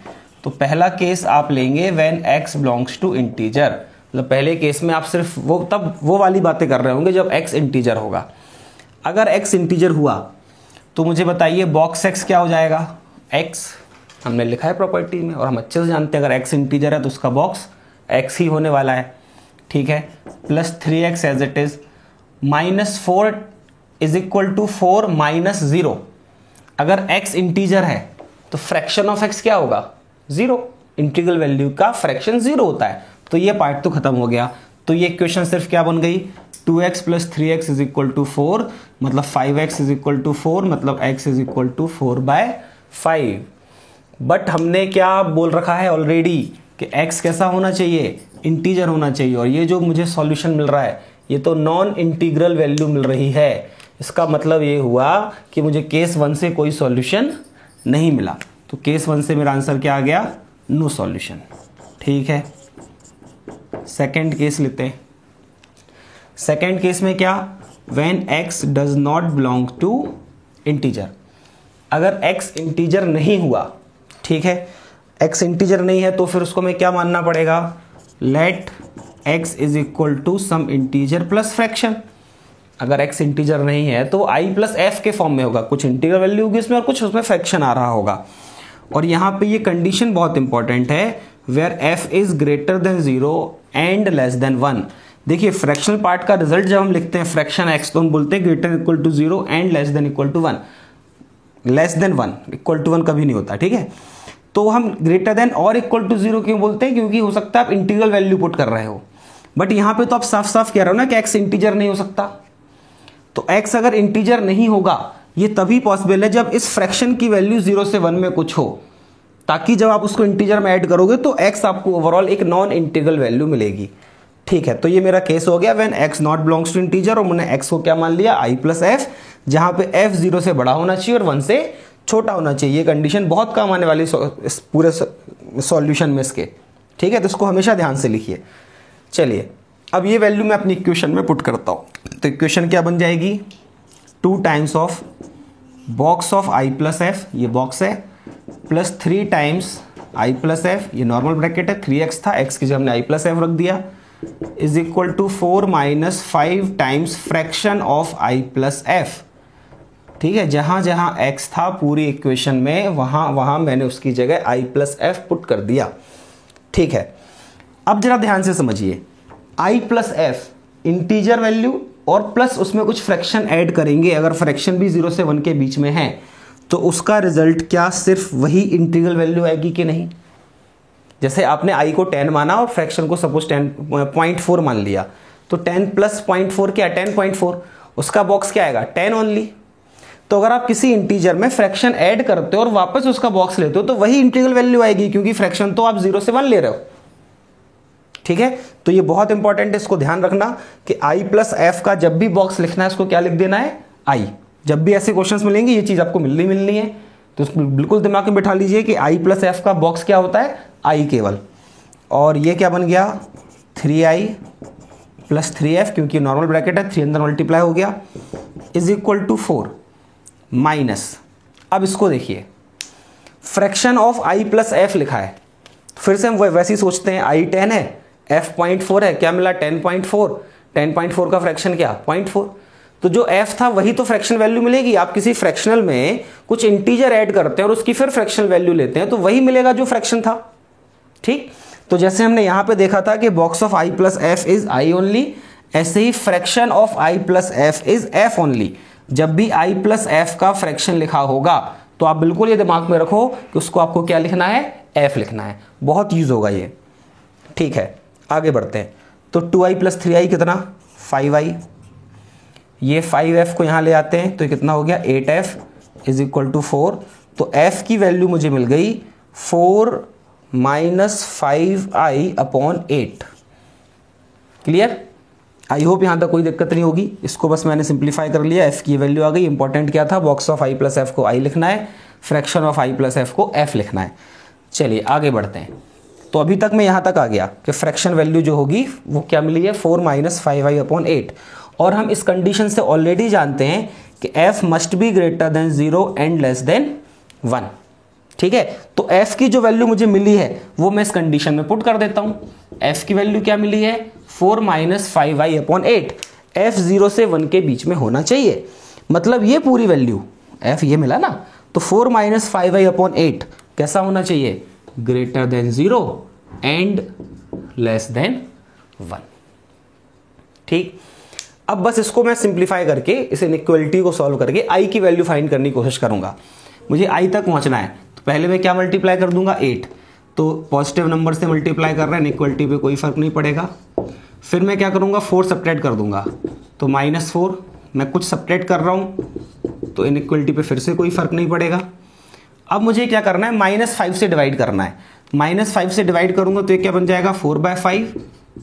तो पहला केस आप लेंगे when x belongs to integer, मतलब पहले केस में आप सिर्फ वो वाली बातें कर रहे होंगे जब x इंटीजर होगा। अगर x इंटीजर हुआ तो मुझे बताइए बॉक्स x क्या हो जाएगा। x हमने लिखा है प्रॉपर्टी में और हम अच्छे से जानते हैं अगर x इंटीजर है तो उसका बॉक्स x ही होने वाला है। ठीक है, plus 3x as it is, -4 is equal to 4 minus 0। अगर x इंटीजर है तो फ्रैक्शन ऑफ x क्या होगा, 0। इंटीग्रल वैल्यू का फ्रैक्शन 0 होता है, तो ये पार्ट तो खत्म हो गया। तो ये इक्वेशन सिर्फ क्या बन गई, 2x plus 3x is equal to 4, मतलब 5x इज इक्वल टू 4, मतलब x is equal to 4/5। But हमने क्या बोल रखा है ऑलरेडी कि x कैसा होना चाहिए, इंटीजर होना चाहिए। और ये जो मुझे सॉल्यूशन मिल रहा है ये तो नॉन इंटीग्रल वैल्यू मिल रही है। इसका मतलब ये हुआ कि मुझे केस 1 से कोई सॉल्यूशन नहीं मिला। तो केस 1 से मेरा आंसर क्या आ गया, नो सॉल्यूशन। ठीक है, सेकेंड केस लेते हैं। सेकेंड केस में क्या, when x does not belong to integer. अगर x इंटीजर नहीं हुआ, ठीक है, x इंटीजर नहीं है तो फिर उसको मैं क्या मानना पड़ेगा, let x is equal to some integer plus fraction. अगर x इंटीजर नहीं है तो i प्लस f के फॉर्म में होगा, कुछ इंटीग्रल वैल्यू होगी इसमें और कुछ उसमें फ्रैक्शन आ रहा होगा। और यहाँ पे ये कंडीशन बहुत इंपॉर्टेंट है, where f is greater than 0 and less than 1। देखिए फ्रैक्शनल पार्ट का रिजल्ट जब हम लिखते हैं फ्रैक्शन x तो हम बोलते हैं greater equal to 0 and less than equal to 1। Less than 1, equal to 1 कभी नहीं होता। ठीक है, तो हम ग्रेटर देन और इक्वल टू 0 क्यों बोलते हैं, क्योंकि हो सकता है आप इंटीग्रल वैल्यू पुट कर रहे हो। बट यहाँ पे तो आप साफ साफ कह रहे हो ना कि x इंटीजर नहीं हो सकता। तो x अगर इंटीजर नहीं होगा ये तभी पॉसिबल है जब इस फ्रैक्शन की वैल्यू 0 से 1 में कुछ हो, ताकि जब आप उसको इंटीजर में ऐड करोगे तो x आपको ओवरऑल एक नॉन इंटीग्रल वैल्यू मिलेगी। ठीक है, तो ये मेरा केस हो गया when x not belongs to integer, और मैंने x को क्या मान लिया, i प्लस f, जहां पे f 0 से बड़ा होना चाहिए और 1 से छोटा होना चाहिए। ये कंडीशन बहुत काम आने वाली इस पूरे सॉल्यूशन में इसके। ठीक है, तो इसको हमेशा ध्यान से लिखिए। चलिए अब ये वैल्यू मैं अपनी इक्वेशन में पुट करता हूं। तो इक्वेशन क्या बन जाएगी, 2 times of box of i plus f, ये बॉक्स है, plus 3 times i plus f, ये नॉर्मल ब्रैकेट है, 3x था, x की जगह हमने i प्लस f रख दिया, is equal to 4 minus 5 times fraction of i plus f। ठीक है, जहां जहां x था पूरी इक्वेशन में वहां वहां मैंने उसकी जगह i प्लस f पुट कर दिया। ठीक है, अब जरा ध्यान से समझिए, i plus f integer value और प्लस उसमें कुछ फ्रैक्शन ऐड करेंगे। अगर फ्रैक्शन भी 0 से 1 के बीच में है तो उसका रिजल्ट क्या सिर्फ वही इंटीग्रल वैल्यू आएगी कि नहीं। जैसे आपने i को 10 माना और फ्रैक्शन को सपोज 10.4 मान लिया, तो 10 प्लस 0.4 क्या, 10.4, उसका बॉक्स क्या आएगा, 10 ओनली। तो अगर आप किसी इंटीजर में फ्रैक्शन ऐड करते हो और वापस उसका बॉक्स लेते हो तो वही इंटीग्रल वैल्यू आएगी, क्योंकि फ्रैक्शन तो आप 0 से 1 ले रहे हो। ठीक है, तो ये बहुत इंपॉर्टेंट है, इसको ध्यान रखना कि i प्लस f का जब भी बॉक्स लिखना है इसको क्या लिख देना है, i। जब भी ऐसे क्वेश्चंस मिलेंगे ये चीज आपको मिलनी है, तो बिल्कुल दिमाग में बिठा लीजिए कि i प्लस f का बॉक्स क्या होता है, i केवल। और ये क्या बन गया, 3i प्लस 3f, क्योंकि नॉर्मल ब्रैकेट है, 3 अंदर मल्टीप्लाई हो गया, इज इक्वल टू 4 माइनस। अब इसको देखिए, fraction of i plus f लिखा है, फिर से हम वैसे ही सोचते हैं, i 10 है, f 0.4 है, क्या मिला 10.4, 10.4 का फ्रैक्शन क्या 0.4, तो जो f था वही तो फ्रैक्शन वैल्यू मिलेगी। आप किसी फ्रैक्शनल में कुछ इंटीजर ऐड करते हैं और उसकी फिर फ्रैक्शनल वैल्यू लेते हैं तो वही मिलेगा जो फ्रैक्शन था। ठीक, तो जैसे हमने यहां पे देखा था कि box of i plus F is i only, ऐसे ही fraction of i plus F is f only. जब भी i प्लस एफ का फ्रैक्शन लिखा होगा तो आप बिल्कुल ये दिमाग में रखो कि उसको आपको क्या लिखना है, f लिखना है। बहुत यूज होगा ये। ठीक है, आगे बढ़ते हैं। तो 2i प्लस 3i कितना, 5i। ये 5f को यहां ले आते हैं तो ये कितना हो गया, 8f इज इक्वल टू 4। तो f की वैल्यू मुझे मिल गई 4 minus 5i upon 8। Clear? I hope यहां तक कोई दिक्कत नहीं होगी। इसको बस मैंने सिंप्लीफाई कर लिया, f की वैल्यू आ गई। इंपॉर्टेंट क्या था, box of i plus F को i लिखना है, fraction of i plus F को f लिखना है। चलिए आगे बढ़ते हैं। तो अभी तक मैं यहां तक आ गया कि फ्रैक्शन वैल्यू जो होगी वो क्या मिली है, 4 माइनस 5i अपॉन 8। और हम इस कंडीशन से ऑलरेडी जानते हैं कि f must be greater than 0 and less than 1। ठीक है, तो f की जो वैल्यू मुझे मिली है वो मैं इस कंडीशन में पुट कर देता हूं। f की वैल्यू क्या मिली है, 4 माइनस 5i अपॉन 8। f 0 से 1 के बीच में होना चाहिए, मतलब ये पूरी वैल्यू f ये मिला ना, तो 4 माइनस 5i अपॉन 8 कैसा होना चाहिए, greater than 0 and less than 1। ठीक, अब बस इसको मैं सिंप्लीफाई करके इस इनइक्वालिटी को सॉल्व करके i की वैल्यू फाइंड करने की कोशिश करूंगा। मुझे i तक पहुंचना है तो पहले मैं क्या मल्टीप्लाई कर दूंगा, 8। तो पॉजिटिव नंबर से मल्टीप्लाई कर रहे हैं, इनइक्वालिटी पे कोई फर्क नहीं पड़ेगा। फिर मैं क्या करूंगा, 4 सब्ट्रैक्ट कर दूंगा तो -4। मैं कुछ सब्ट्रैक्ट कर रहा हूं तो इनइक्वालिटी पे फिर से कोई फर्क नहीं पड़ेगा। अब मुझे क्या करना है, -5 से डिवाइड करना है। -5 से डिवाइड करूंगा तो ये क्या बन जाएगा, 4/5।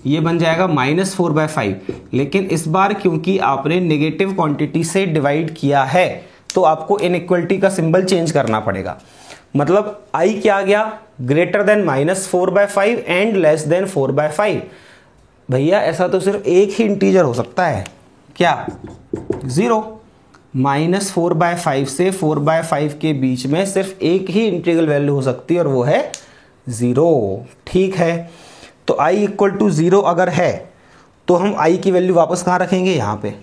ये बन जाएगा -4/5। लेकिन इस बार क्योंकि आपने नेगेटिव क्वांटिटी से डिवाइड किया है तो आपको इनइक्वालिटी का सिंबल चेंज करना पड़ेगा। मतलब i क्या आ गया, greater than -4/5 and less then 4/5। भैया ऐसा तो सिर्फ एक ही इंटीजर हो सकता है, क्या, 0। -4/5 से 4/5 के बीच में सिर्फ एक ही इंटीग्रल वैल्यू हो सकती है और वो है 0। ठीक है, तो i इक्वल टू 0 अगर है तो हम i की वैल्यू वापस कहाँ रखेंगे, यहाँ पे।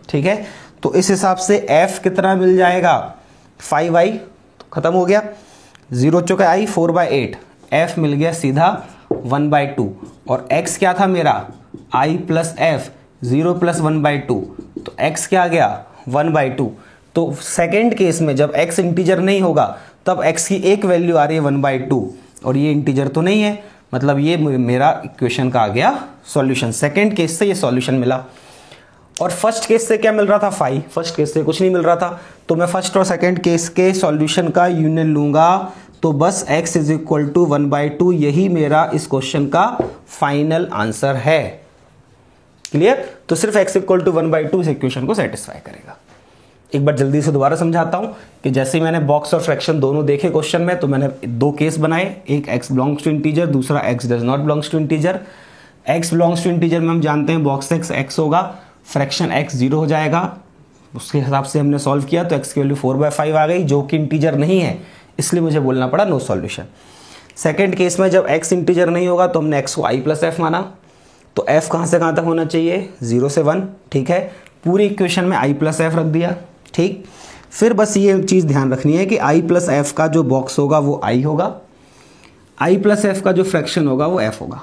ठीक है, तो इस हिसाब से f कितना मिल जाएगा, 5i, तो खत्म हो गया। 0 चुका i, 4/8, f मिल गया सीधा 1/2। और x क्या था मेरा, i प्लस एफ, 0 प्लस 1/2, तो x क्या आ गया, 1/2। तो सेकेंड केस में जब x इंटीजर नहीं होगा तब x की एक वैल्यू आ रही है 1/2 और ये इंटीजर तो नहीं है, मतलब ये मेरा इक्वेशन का आ गया सॉल्यूशन। सेकेंड केस से ये सॉल्यूशन मिला। और फर्स्ट केस से क्या मिल रहा था, 5। फर्स्ट केस से कुछ नहीं मिल रहा था, तो मैं फर्स्ट और सेकेंड केस के सॉल्यूशन का यूनियन लूंगा। तो बस x इज इक्वल टू 1/2, यही मेरा इस क्वेश्चन का फाइनल आंसर है। क्लियर? तो सिर्फ x इक्वल टू 1/2 इस इक्वेशन को सेटिस्फाई करेगा। एक बार जल्दी से दोबारा समझाता हूं कि जैसे ही मैंने बॉक्स और फ्रैक्शन दोनों देखे क्वेश्चन में, तो मैंने दो केस बनाए, एक x बिलोंग्स टू इंटीजर, दूसरा x does not belongs to integer. x belongs to integer में हम जानते हैं बॉक्स x होगा, फ्रैक्शन x 0 हो जाएगा, उसके हिसाब से हमने सॉल्व किया तो x की वैल्यू 4/5 आ गई, जो कि इंटीजर नहीं है, इसलिए मुझे बोलना पड़ा नो सॉल्यूशन। सेकेंड केस में जब x इंटीजर नहीं होगा तो हमने x को i प्लस एफ माना, तो f कहाँ से कहाँ तक होना चाहिए, 0 से 1। ठीक है, पूरी इक्वेशन में i प्लस एफ रख दिया। ठीक, फिर बस ये चीज़ ध्यान रखनी है कि i प्लस एफ का जो बॉक्स होगा वो i होगा, i प्लस एफ का जो फ्रैक्शन होगा वो f होगा,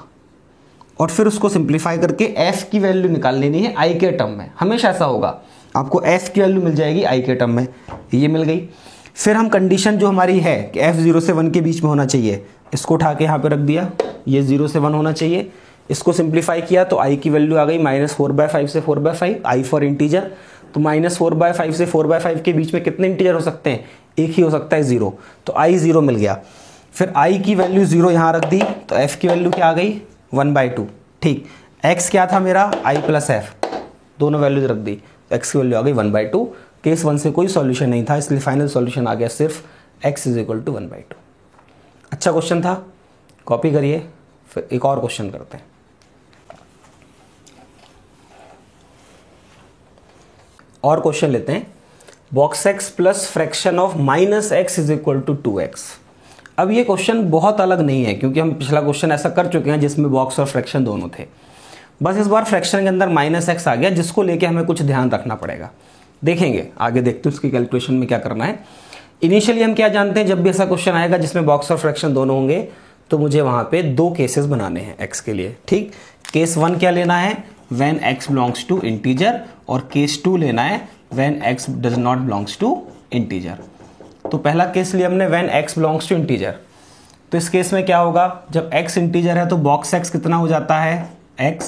और फिर उसको सिंप्लीफाई करके f की वैल्यू निकाल लेनी है i के टर्म में। हमेशा ऐसा होगा, आपको f की वैल्यू मिल जाएगी i के टर्म में, ये मिल गई। फिर हम कंडीशन जो हमारी है कि f 0 से 1 के बीच में होना चाहिए, इसको उठा के यहाँ पे रख दिया, ये 0 से 1 होना चाहिए। इसको सिंप्लीफाई किया तो i की वैल्यू आ गई -4/5 से 4/5, i फॉर इंटीजर। तो -4/5 से 4/5 के बीच में कितने इंटीजर हो सकते हैं, एक ही हो सकता है, 0। तो i 0 मिल गया। फिर i की वैल्यू 0 यहाँ रख दी तो f की वैल्यू क्या आ गई, 1/2। ठीक, x क्या था मेरा, i प्लस एफ, दोनों वैल्यूज रख दी, x की वैल्यू आ गई 1/2। केस 1 से कोई सॉल्यूशन नहीं था, इसलिए फाइनल सॉल्यूशन आ गया सिर्फ x इज इक्वल टू 1/2। अच्छा क्वेश्चन था, कॉपी करिए। फिर एक और क्वेश्चन करते हैं। और क्वेश्चन लेते हैं, box x plus fraction of -x is equal to 2x। अब ये क्वेश्चन बहुत अलग नहीं है क्योंकि हम पिछला क्वेश्चन ऐसा कर चुके हैं जिसमें बॉक्स और फ्रैक्शन दोनों थे। बस इस बार फ्रैक्शन के अंदर -x आ गया, जिसको लेके हमें कुछ ध्यान रखना पड़ेगा। देखेंगे आगे, देखते हैं उसकी कैलकुलेशन में क्या करना है। इनिशियली हम क्या जानते हैं, जब भी ऐसा क्वेश्चन आएगा जिसमें बॉक्स और फ्रैक्शन दोनों होंगे तो मुझे वहां पे 2 केसेस बनाने हैं x के लिए। ठीक, केस 1 क्या लेना है, when x belongs to integer, और केस 2 लेना है when x does not belongs to integer. तो पहला केस लिया हमने when x belongs to integer. तो इस केस में क्या होगा, जब x इंटीजर है तो बॉक्स x कितना हो जाता है, x,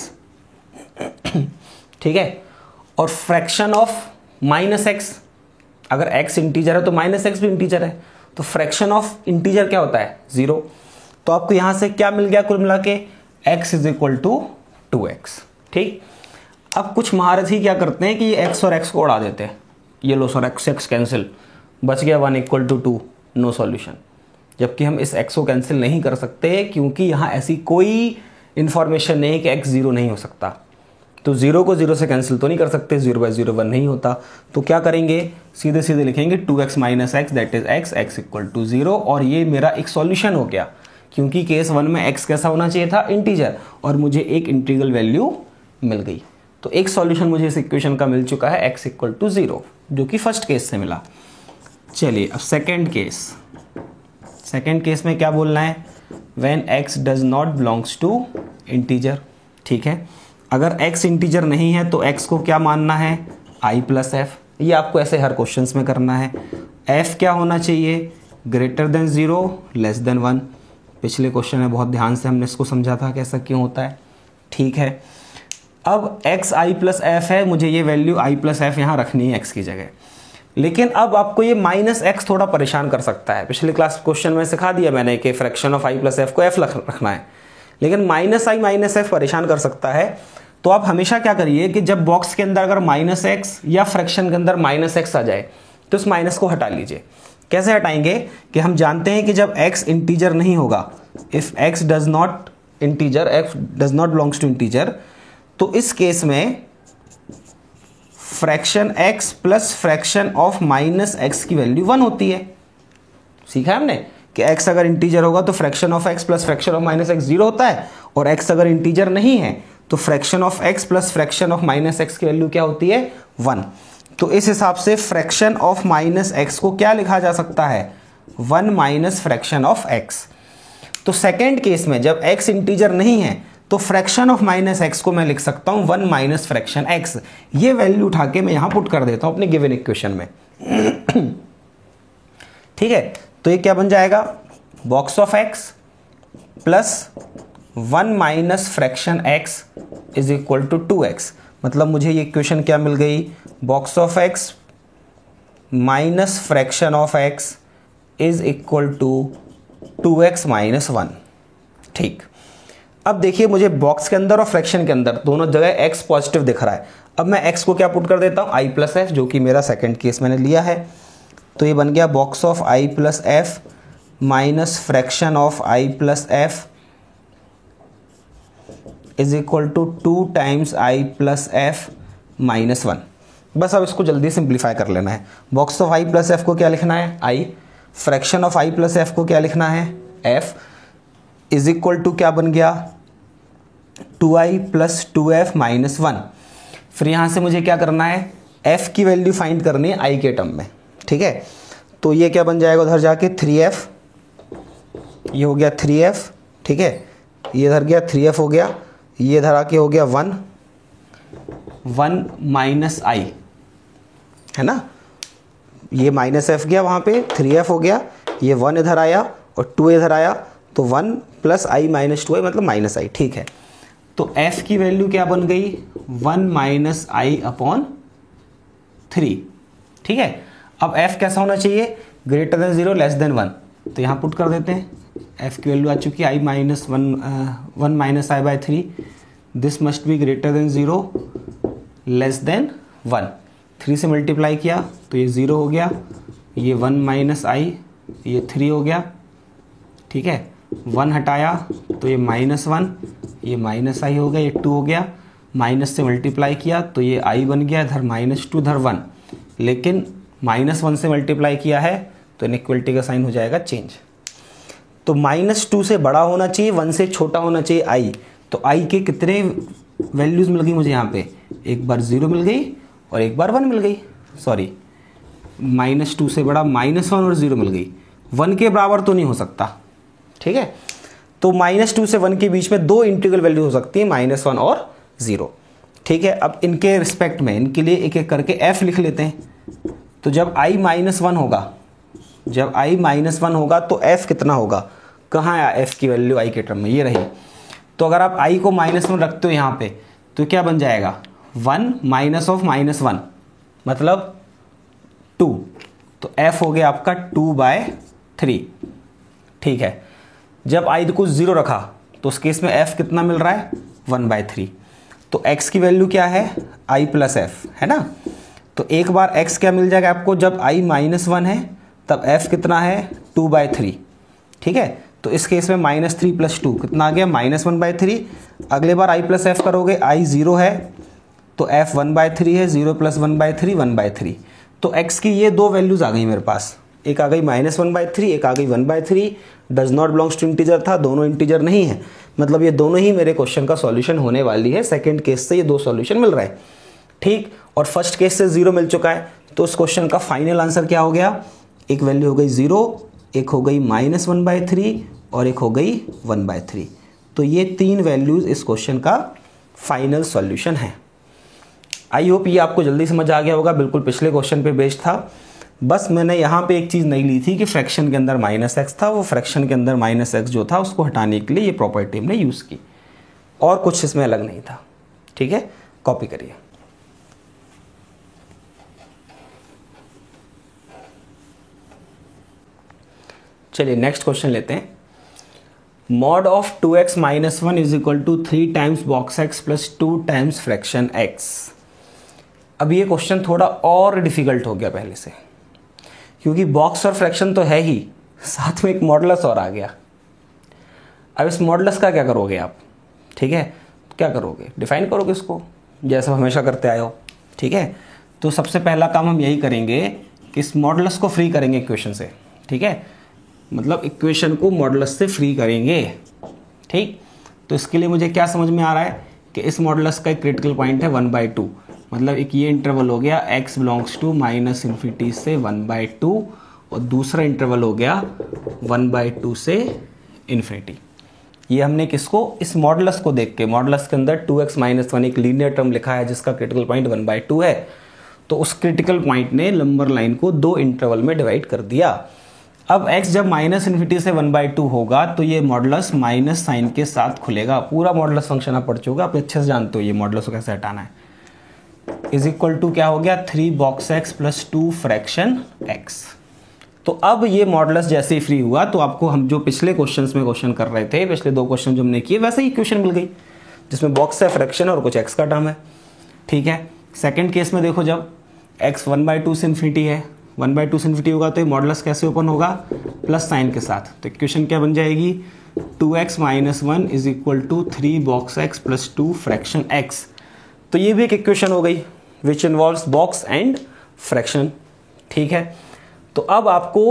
ठीक है, और फ्रैक्शन ऑफ -x, अगर x इंटीजर है तो -x भी इंटीजर है, तो फ्रैक्शन ऑफ इंटीजर क्या होता है, 0। तो आपको यहां से क्या मिल गया कुल मिला के, x is equal to 2x। ठीक, अब कुछ महारथ ही क्या करते हैं कि ये x और x को उड़ा देते हैं, ये लो सर x कैंसिल, बच गया 1 इक्वल टू 2, नो सॉल्यूशन। जबकि हम इस x को कैंसिल नहीं कर सकते क्योंकि यहां ऐसी कोई इंफॉर्मेशन नहीं है कि x 0 नहीं हो सकता। तो 0 को 0 से कैंसिल तो नहीं कर सकते, 0 बाई 0 1 नहीं होता। तो क्या करेंगे, सीधे सीधे लिखेंगे 2x minus X that is x equal to 0, और ये मेरा एक सॉल्यूशन हो गया क्योंकि केस 1 में x कैसा होना चाहिए था, इंटीजर, और मुझे एक इंटीग्रल वैल्यू मिल गई। तो एक सॉल्यूशन मुझे इस इक्वेशन का मिल चुका है x इक्वल टू 0, जो कि फर्स्ट केस से मिला। चलिए अब सेकेंड केस में क्या बोलना है, when x does not belongs to integer. ठीक है, अगर x इंटीजर नहीं है तो x को क्या मानना है, i प्लस एफ। ये आपको ऐसे हर क्वेश्चंस में करना है। f क्या होना चाहिए, ग्रेटर देन 0 लेस देन 1। पिछले क्वेश्चन में बहुत ध्यान से हमने इसको समझा था कि ऐसा क्यों होता है। ठीक है, अब x i प्लस एफ है, मुझे ये वैल्यू i प्लस एफ यहाँ रखनी है x की जगह। लेकिन अब आपको ये -x थोड़ा परेशान कर सकता है। पिछले क्लास क्वेश्चन में सिखा दिया मैंने कि fraction of i plus F को f रखना है, लेकिन -i माइनस एफ परेशान कर सकता है। तो आप हमेशा क्या करिए कि जब बॉक्स के अंदर अगर -x या फ्रैक्शन के अंदर -x आ जाए तो उस माइनस को हटा लीजिए। कैसे हटाएंगे कि हम जानते हैं कि जब x इंटीजर नहीं होगा, if x does not integer, x does not belongs to integer, तो इस केस में fraction x plus fraction of -x की वैल्यू 1 होती है। सीखा है हमने कि x अगर इंटीजर होगा तो fraction of x plus fraction of -x 0 होता है, और x अगर इंटीजर नहीं है तो fraction of x plus fraction of -x की वैल्यू क्या होती है, 1। तो इस हिसाब से फ्रैक्शन ऑफ -x को क्या लिखा जा सकता है, 1 माइनस फ्रैक्शन ऑफ x। तो सेकेंड केस में जब x इंटीजर नहीं है तो फ्रैक्शन ऑफ -x को मैं लिख सकता हूं 1 माइनस फ्रैक्शन x। ये वैल्यू उठा के मैं यहां पुट कर देता हूं अपने गिवन इक्वेशन में। ठीक है, तो ये क्या बन जाएगा, box of x plus 1 minus fraction x is equal to 2x। मतलब मुझे ये इक्वेशन क्या मिल गई, box of x minus fraction of x is equal to 2x minus 1। ठीक, अब देखिए मुझे बॉक्स के अंदर और फ्रैक्शन के अंदर दोनों जगह x पॉजिटिव दिख रहा है। अब मैं x को क्या पुट कर देता हूं, i प्लस एफ, जो कि मेरा सेकेंड केस मैंने लिया है। तो ये बन गया box of i plus F minus fraction of i plus F is equal to 2 times i plus F minus 1। बस अब इसको जल्दी सिंप्लीफाई कर लेना है। Box of i plus F को क्या लिखना है, i, fraction of i plus F को क्या लिखना है, f, इज इक्वल टू क्या बन गया, 2i प्लस 2f माइनस 1। फिर यहां से मुझे क्या करना है, f की वैल्यू फाइंड करनी है i के टर्म में। ठीक है, तो ये क्या बन जाएगा उधर जाके 3f, ये हो गया 3f। ठीक है, ये इधर गया 3f हो गया, ये इधर आके हो गया 1 माइनस i, है ना, ये माइनस f गया वहां पे, 3f हो गया, ये 1 इधर आया और 2 इधर आया, तो 1 प्लस i माइनस 2i मतलब माइनस i। ठीक है, तो f की वैल्यू क्या बन गई, 1 माइनस i अपॉन 3। ठीक है, अब f कैसा होना चाहिए, ग्रेटर देन 0 लेस देन 1। तो यहाँ पुट कर देते हैं, f की वैल्यू आ चुकी है i minus 1 minus i by 3। This must be greater than 0 less than 1। 3 से मल्टीप्लाई किया तो ये 0 हो गया, ये 1 माइनस i, ये 3 हो गया। ठीक है, 1 हटाया तो ये -1, ये माइनस i हो गया, ये 2 हो गया, माइनस से मल्टीप्लाई किया तो ये i बन गया, इधर -2 इधर 1, लेकिन -1 से मल्टीप्लाई किया है तो इनइक्वलिटी का साइन हो जाएगा चेंज। तो -2 से बड़ा होना चाहिए, 1 से छोटा होना चाहिए i। तो i के कितने वैल्यूज़ मिल गई मुझे यहाँ पे, एक बार 0 मिल गई और एक बार 1 मिल गई, सॉरी -2 से बड़ा -1 और 0 मिल गई, 1 के बराबर तो नहीं हो सकता, ठीक है। तो -2 से 1 के बीच में दो इंटीग्रल वैल्यू हो सकती है, -1 और 0, ठीक है। अब इनके रिस्पेक्ट में इनके लिए एक एक करके f लिख लेते हैं। तो जब i -1 होगा, जब i -1 होगा तो f कितना होगा, कहाँ आया f की वैल्यू i के टर्म में, ये रही। तो अगर आप i को -1 रखते हो यहाँ पे तो क्या बन जाएगा, 1 माइनस ऑफ -1 मतलब 2, तो f हो गया आपका 2/3, ठीक है। जब i को 0 रखा तो उस केस में f कितना मिल रहा है, 1/3। तो x की वैल्यू क्या है, i प्लस f, है ना। तो एक बार x क्या मिल जाएगा आपको, जब i -1 है तब f कितना है, 2/3, ठीक है। तो इस केस में -3 + 2 कितना आ गया, -1/3। अगले बार i प्लस f करोगे, i 0 है तो f 1/3 है, 0 + 1/3 1/3। तो x की ये दो वैल्यूज आ गई मेरे पास, एक आ गई -1/3, एक आ गई 1/3। Does not belongs to integer था, दोनों इंटीजर नहीं है, मतलब ये दोनों ही मेरे क्वेश्चन का सॉल्यूशन होने वाली है। सेकंड केस से ये दो सॉल्यूशन मिल रहा है, ठीक। और फर्स्ट केस से 0 मिल चुका है, तो उस क्वेश्चन का फाइनल आंसर क्या हो गया, एक वैल्यू हो गई 0, एक हो गई -1/3 और एक हो गई 1/3। तो ये तीन वैल्यूज इस क्वेश्चन का फाइनल सॉल्यूशन है। आई होप ये आपको जल्दी समझ आ गया होगा, बिल्कुल पिछले क्वेश्चन पे बेस्ड था। बस मैंने यहाँ पे एक चीज़ नहीं ली थी कि फ्रैक्शन के अंदर -x था, वो फ्रैक्शन के अंदर -x जो था उसको हटाने के लिए ये प्रॉपर्टी हमने यूज़ की, और कुछ इसमें अलग नहीं था, ठीक है। कॉपी करिए। चलिए नेक्स्ट क्वेश्चन लेते हैं। Mod of 2x - 1 = 3 times box x plus 2 times fraction x। अब ये क्वेश्चन थोड़ा और डिफिकल्ट हो गया पहले से, क्योंकि बॉक्स और फ्रैक्शन तो है ही, साथ में एक मॉडुलस और आ गया। अब इस मॉडुलस का क्या करोगे आप, ठीक है। क्या करोगे, डिफाइन करोगे इसको जैसा हमेशा करते आए हो, ठीक है। तो सबसे पहला काम हम यही करेंगे कि इस मॉडुलस को फ्री करेंगे इक्वेशन से, ठीक है। मतलब इक्वेशन को मॉडुलस से फ्री करेंगे, ठीक। तो इसके लिए मुझे क्या समझ में आ रहा है कि इस मॉडुलस का एक क्रिटिकल पॉइंट है 1/2, मतलब एक ये इंटरवल हो गया x बिलोंग्स टू -∞ से 1/2 और दूसरा इंटरवल हो गया 1/2 से ∞। ये हमने किसको, इस मॉडुलस को देख के, मॉडुलस के अंदर 2x - 1 एक लीनियर टर्म लिखा है जिसका क्रिटिकल पॉइंट 1/2 है, तो उस क्रिटिकल पॉइंट ने नंबर लाइन को दो इंटरवल में डिवाइड कर दिया। अब x जब -∞ से 1/2 होगा तो ये मॉडुलस माइनस साइन के साथ खुलेगा। पूरा मॉडुलस फंक्शन आप पढ़ चुके, आप अच्छे से जानते हो ये मॉडुलस को कैसे हटाना है। इज इक्वल टू क्या हो गया, 3 box x plus 2 fraction x। तो अब ये मॉडुलस जैसे ही फ्री हुआ तो आपको हम जो पिछले क्वेश्चंस में क्वेश्चन कर रहे थे, पिछले दो क्वेश्चन जो हमने किए, वैसे ही इक्वेशन मिल गई जिसमें बॉक्स है, फ्रैक्शन और कुछ x का टर्म है, ठीक है। सेकंड केस में देखो, जब x 1/2 से ∞ है, 1/2 से ∞ होगा तो ये मॉडुलस कैसे ओपन होगा, प्लस साइन के साथ। तो इक्वेशन क्या बन जाएगी, 2x - 1 = 3 box x plus 2 fraction x। तो ये भी एक इक्वेशन हो गई which involves box and fraction, ठीक है। तो अब आपको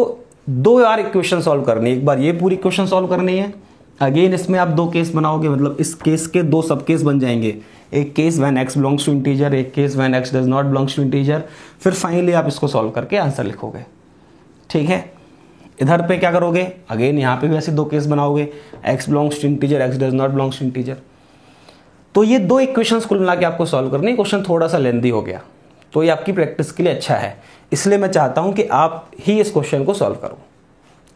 दो यार इक्वेशन सॉल्व करनी है, एक बार ये पूरी इक्वेशन सॉल्व करनी है, अगेन इसमें आप दो केस बनाओगे, मतलब इस केस के दो सब केस बन जाएंगे, एक case when x belongs to integer, एक case when x does not belongs to integer. फिर फाइनली आप इसको सॉल्व करके आंसर लिखोगे, ठीक है। इधर पे क्या करोगे, अगेन यहाँ पे भी ऐसे दो केस बनाओगे, x belongs to integer, x does not belongs to integer. तो ये दो इक्वेशंस कुल मिला के आपको सॉल्व करनी है। क्वेश्चन थोड़ा सा लेंदी हो गया, तो ये आपकी प्रैक्टिस के लिए अच्छा है, इसलिए मैं चाहता हूं कि आप ही इस क्वेश्चन को सॉल्व करो,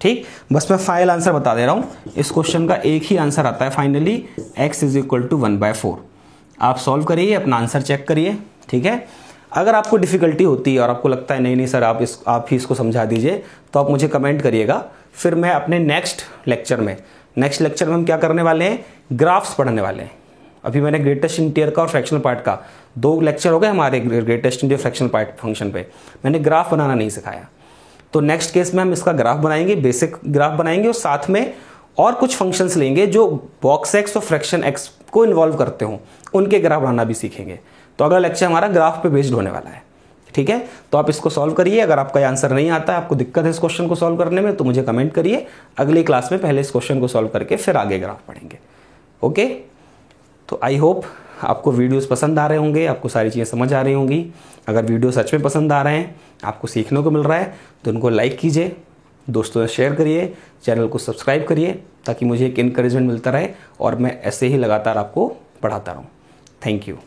ठीक। बस मैं फाइनल आंसर बता दे रहा हूं, इस क्वेश्चन का एक ही आंसर आता है फाइनली, x = 1/4। आप सॉल्व करिए, अपना आंसर चेक करिए, ठीक है। अगर आपको डिफिकल्टी होती है और आपको लगता है नहीं सर आप ही इसको समझा दीजिए, तो आप मुझे कमेंट करिएगा। फिर मैं अपने नेक्स्ट लेक्चर में हम क्या करने वाले हैं, ग्राफ्स पढ़ने वाले हैं। अभी मैंने ग्रेटेस्ट इंटीरियर का और फ्रैक्शनल पार्ट का दो लेक्चर हो गए हमारे greatest interior fractional part function पे, मैंने ग्राफ बनाना नहीं सिखाया। तो नेक्स्ट केस में हम इसका ग्राफ बनाएंगे, बेसिक ग्राफ बनाएंगे, और साथ में और कुछ फंक्शंस लेंगे जो बॉक्स एक्स और फ्रैक्शन एक्स को इन्वॉल्व करते हों, उनके ग्राफ बनाना भी सीखेंगे। तो अगला लेक्चर हमारा ग्राफ पे बेस्ड होने वाला है, ठीक है। तो आप इसको सॉल्व करिए। अगर आपका आंसर नहीं आता है, आपको दिक्कत है इस क्वेश्चन को सॉल्व करने में, तो मुझे कमेंट करिए। अगली क्लास में पहले इस क्वेश्चन को सॉल्व करके फिर आगे ग्राफ पढ़ेंगे, ओके। तो आई होप आपको वीडियोस पसंद आ रहे होंगे, आपको सारी चीज़ें समझ आ रही होंगी। अगर वीडियो सच में पसंद आ रहे हैं, आपको सीखने को मिल रहा है, तो उनको लाइक कीजिए, दोस्तों से शेयर करिए, चैनल को सब्सक्राइब करिए, ताकि मुझे एक इनकरेजमेंट मिलता रहे और मैं ऐसे ही लगातार आपको पढ़ाता रहूँ। Thank you.